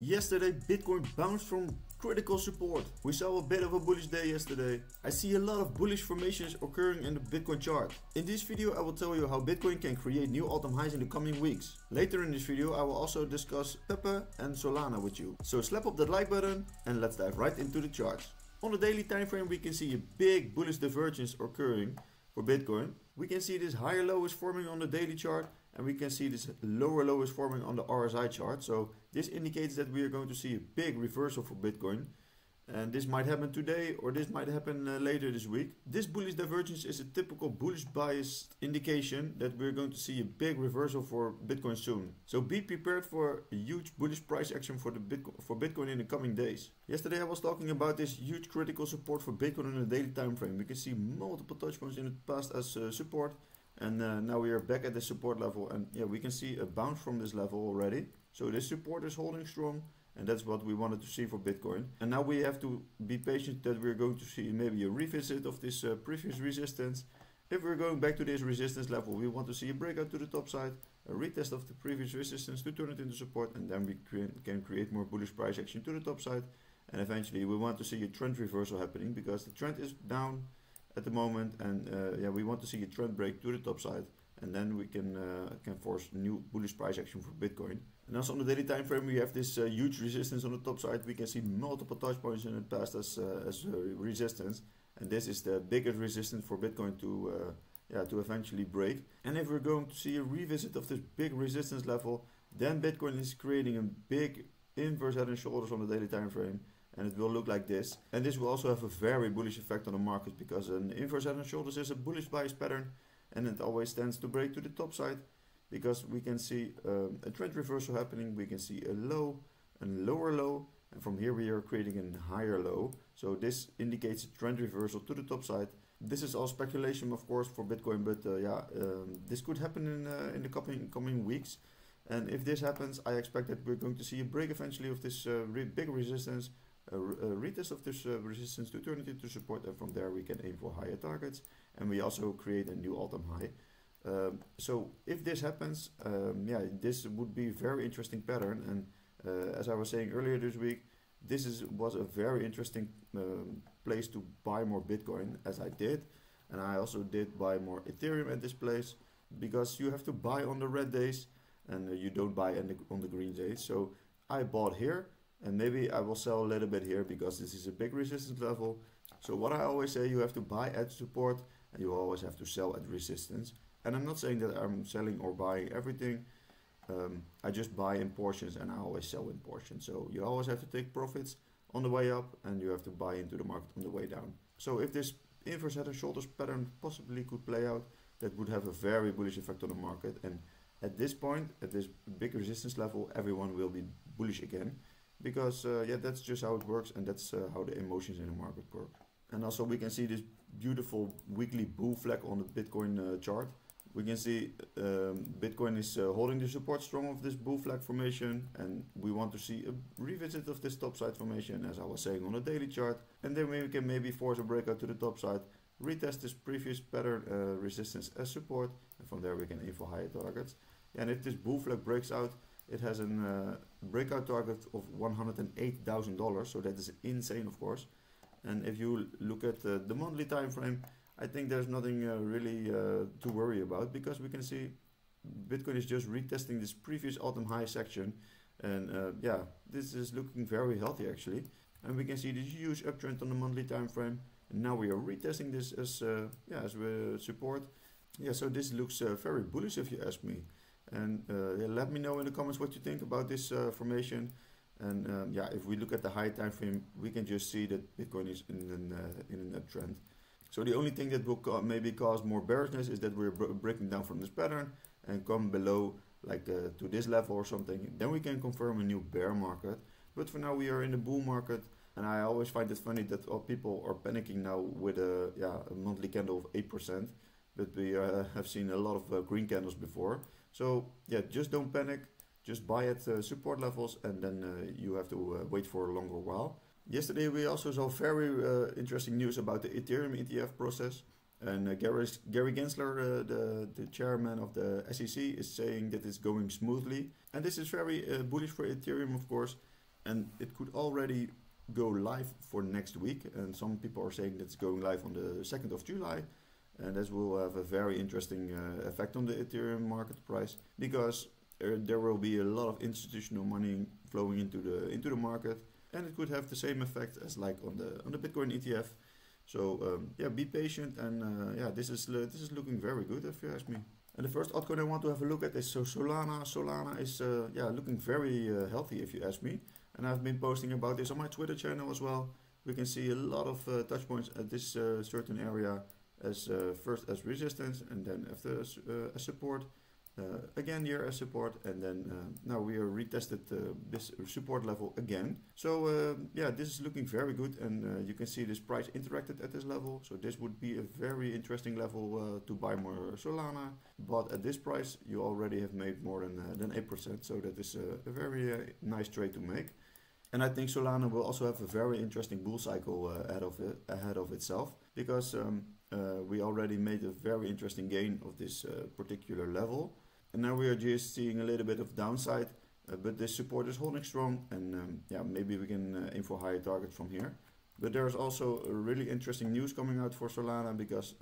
Yesterday, Bitcoin bounced from critical support. We saw a bit of a bullish day yesterday. I see a lot of bullish formations occurring in the Bitcoin chart. In this video, I will tell you how Bitcoin can create new all-time highs in the coming weeks. Later in this video, I will also discuss PEPE and Solana with you. So slap up that like button and let's dive right into the charts. On the daily time frame, we can see a big bullish divergence occurring for Bitcoin. We can see this higher low is forming on the daily chart, and we can see this lower low is forming on the RSI chart. So this indicates that we are going to see a big reversal for Bitcoin. And this might happen today, or this might happen later this week. This bullish divergence is a typical bullish bias indication that we're going to see a big reversal for Bitcoin soon. So be prepared for a huge bullish price action for Bitcoin in the coming days. Yesterday I was talking about this huge critical support for Bitcoin on a daily time frame. We can see multiple touch points in the past as support. And now we are back at the support level, and yeah, we can see a bounce from this level already. So this support is holding strong, and that's what we wanted to see for Bitcoin. And now we have to be patient that we're going to see maybe a revisit of this previous resistance. If we're going back to this resistance level, we want to see a breakout to the top side, a retest of the previous resistance to turn it into support, and then we can create more bullish price action to the top side. And eventually we want to see a trend reversal happening, because the trend is down at the moment, and yeah, we want to see a trend break to the top side, and then we can force new bullish price action for Bitcoin. And also on the daily time frame, we have this huge resistance on the top side. We can see multiple touch points in the past as resistance, and this is the biggest resistance for Bitcoin to eventually break. And if we're going to see a revisit of this big resistance level, then Bitcoin is creating a big inverse head and shoulders on the daily time frame. And it will look like this, and this will also have a very bullish effect on the market, because an inverse head and shoulders is a bullish bias pattern, and it always tends to break to the top side, because we can see a trend reversal happening. We can see a low and lower low, and from here we are creating a higher low. So this indicates a trend reversal to the top side. This is all speculation, of course, for Bitcoin, but this could happen in the coming weeks. And if this happens, I expect that we're going to see a break eventually of this big resistance, a retest of this resistance to turn it into support, and from there we can aim for higher targets, and we also create a new all-time high. So if this happens, this would be a very interesting pattern, and as I was saying earlier this week, this was a very interesting place to buy more Bitcoin, as I did, and I also did buy more Ethereum at this place, because you have to buy on the red days and you don't buy on the green days. So I bought here, and maybe I will sell a little bit here, because this is a big resistance level. So what I always say, you have to buy at support and you always have to sell at resistance. And I'm not saying that I'm selling or buying everything. I just buy in portions, and I always sell in portions. So you always have to take profits on the way up, and you have to buy into the market on the way down. So if this inverse head and shoulders pattern possibly could play out, that would have a very bullish effect on the market. And at this point, at this big resistance level, everyone will be bullish again. Because that's just how it works, and that's how the emotions in the market work. And also we can see this beautiful weekly bull flag on the Bitcoin chart. We can see Bitcoin is holding the support strong of this bull flag formation, and we want to see a revisit of this topside formation, as I was saying, on the daily chart. And then we can maybe force a breakout to the top side, retest this previous pattern resistance as support, and from there we can aim for higher targets. And if this bull flag breaks out, it has a breakout target of $108,000, so that is insane, of course. And if you look at the monthly time frame, I think there's nothing really to worry about, because we can see Bitcoin is just retesting this previous all-time high section, and this is looking very healthy actually. And we can see this huge uptrend on the monthly time frame, and now we are retesting this as support. Yeah, so this looks very bullish if you ask me. And let me know in the comments what you think about this formation. And if we look at the high time frame, we can just see that Bitcoin is in an uptrend. So the only thing that will maybe cause more bearishness is that we're breaking down from this pattern and come below, like to this level or something. Then we can confirm a new bear market. But for now we are in the bull market, and I always find it funny that all people are panicking now with a monthly candle of 8%. But we have seen a lot of green candles before. So yeah, just don't panic. Just buy at support levels, and then you have to wait for a longer while. Yesterday we also saw very interesting news about the Ethereum ETF process. And Gary Gensler, the chairman of the SEC, is saying that it's going smoothly. And this is very bullish for Ethereum, of course. and it could already go live for next week, and some people are saying that's going live on the 2nd of July, and this will have a very interesting effect on the Ethereum market price, because there will be a lot of institutional money flowing into the market, and it could have the same effect as like on the Bitcoin ETF. So yeah, be patient, and yeah, this is looking very good if you ask me. And the first altcoin I want to have a look at is Solana. Solana is yeah, looking very healthy if you ask me. And I've been posting about this on my Twitter channel as well. We can see a lot of touch points at this certain area as first as resistance, and then after as support. Again here as support, and then now we are retested this support level again. So yeah, this is looking very good, and you can see this price interacted at this level. So this would be a very interesting level to buy more Solana, but at this price you already have made more than 8%, so that is a very nice trade to make. And I think Solana will also have a very interesting bull cycle ahead of itself, because we already made a very interesting gain of this particular level. And now we are just seeing a little bit of downside, but this support is holding strong, and yeah, maybe we can aim for higher targets from here. But there's also a really interesting news coming out for Solana, because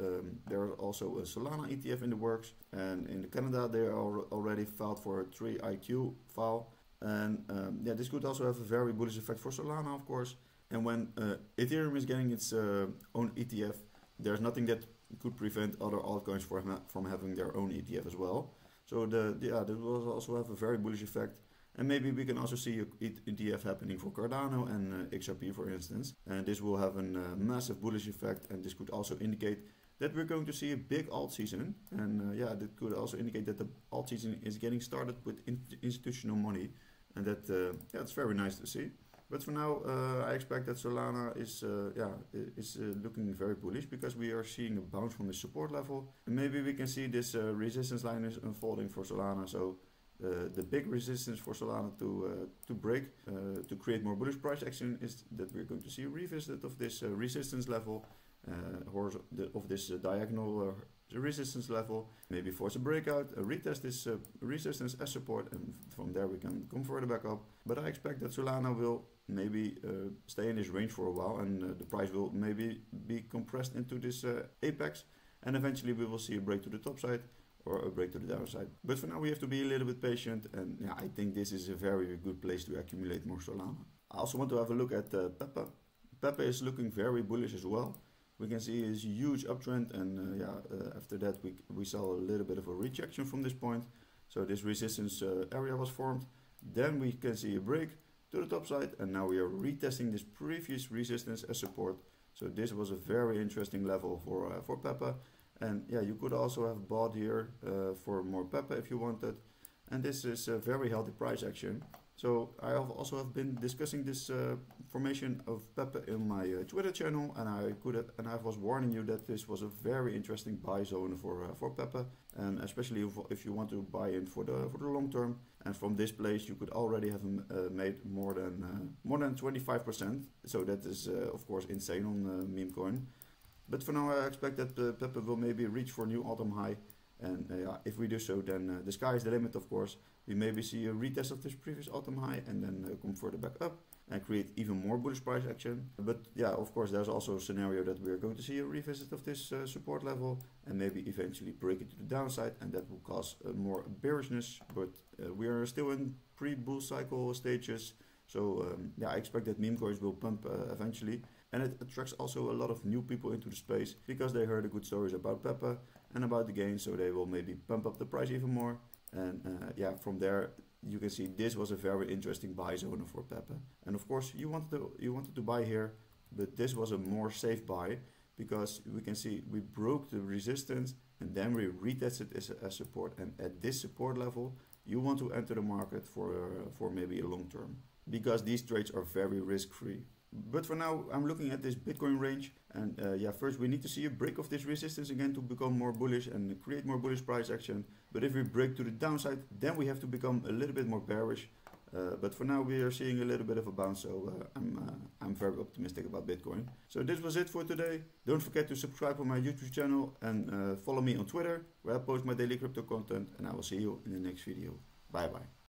there is also a Solana ETF in the works, and in Canada they are already filed for a 3IQ file, and yeah, this could also have a very bullish effect for Solana, of course. And when Ethereum is getting its own ETF, there's nothing that could prevent other altcoins from having their own ETF as well. So yeah, this will also have a very bullish effect, and maybe we can also see a ETF happening for Cardano and XRP, for instance, and this will have a massive bullish effect, and this could also indicate that we're going to see a big alt season, and yeah, that could also indicate that the alt season is getting started with institutional money, and that yeah, it's very nice to see. But for now, I expect that Solana is looking very bullish, because we are seeing a bounce from the support level. And maybe we can see this resistance line is unfolding for Solana. So the big resistance for Solana to break, to create more bullish price action, is that we're going to see a revisit of this resistance level, of this diagonal resistance level. Maybe force a breakout, retest this resistance as support, and from there we can come further back up. But I expect that Solana will maybe stay in this range for a while, and the price will maybe be compressed into this apex, and eventually we will see a break to the top side or a break to the downside. But for now we have to be a little bit patient, and yeah, I think this is a very good place to accumulate more Solana. I also want to have a look at PEPE. PEPE is looking very bullish as well. We can see this huge uptrend, and yeah, after that we saw a little bit of a rejection from this point. So this resistance area was formed. Then we can see a break to the top side, and now we are retesting this previous resistance as support. So this was a very interesting level for PEPE, and yeah, you could also have bought here for more PEPE if you wanted, and this is a very healthy price action. So I also have been discussing this formation of PEPE in my Twitter channel, and I was warning you that this was a very interesting buy zone for PEPE, and especially if you want to buy in for the long term. And from this place you could already have made more than 25%. So that is of course insane on meme coin. But for now I expect that PEPE will maybe reach for a new all-time high. And yeah, if we do so, then the sky is the limit, of course. We maybe see a retest of this previous all-time high, and then come further back up and create even more bullish price action. But yeah, of course, there's also a scenario that we are going to see a revisit of this support level, and maybe eventually break it to the downside, and that will cause more bearishness. But we are still in pre-bull cycle stages. So yeah, I expect that meme coins will pump eventually. And it attracts also a lot of new people into the space, because they heard the good stories about PEPE and about the gains, so they will maybe pump up the price even more. And yeah, from there you can see this was a very interesting buy zone for PEPE. And of course you wanted to buy here, but this was a more safe buy, because we can see we broke the resistance and then we retested as support. And at this support level you want to enter the market for maybe a long term, because these trades are very risk free. But for now, I'm looking at this Bitcoin range, and yeah, first we need to see a break of this resistance again to become more bullish and create more bullish price action. But if we break to the downside, then we have to become a little bit more bearish. But for now, we are seeing a little bit of a bounce, so I'm very optimistic about Bitcoin. So this was it for today. Don't forget to subscribe on my YouTube channel, and follow me on Twitter, where I post my daily crypto content, and I will see you in the next video. Bye bye.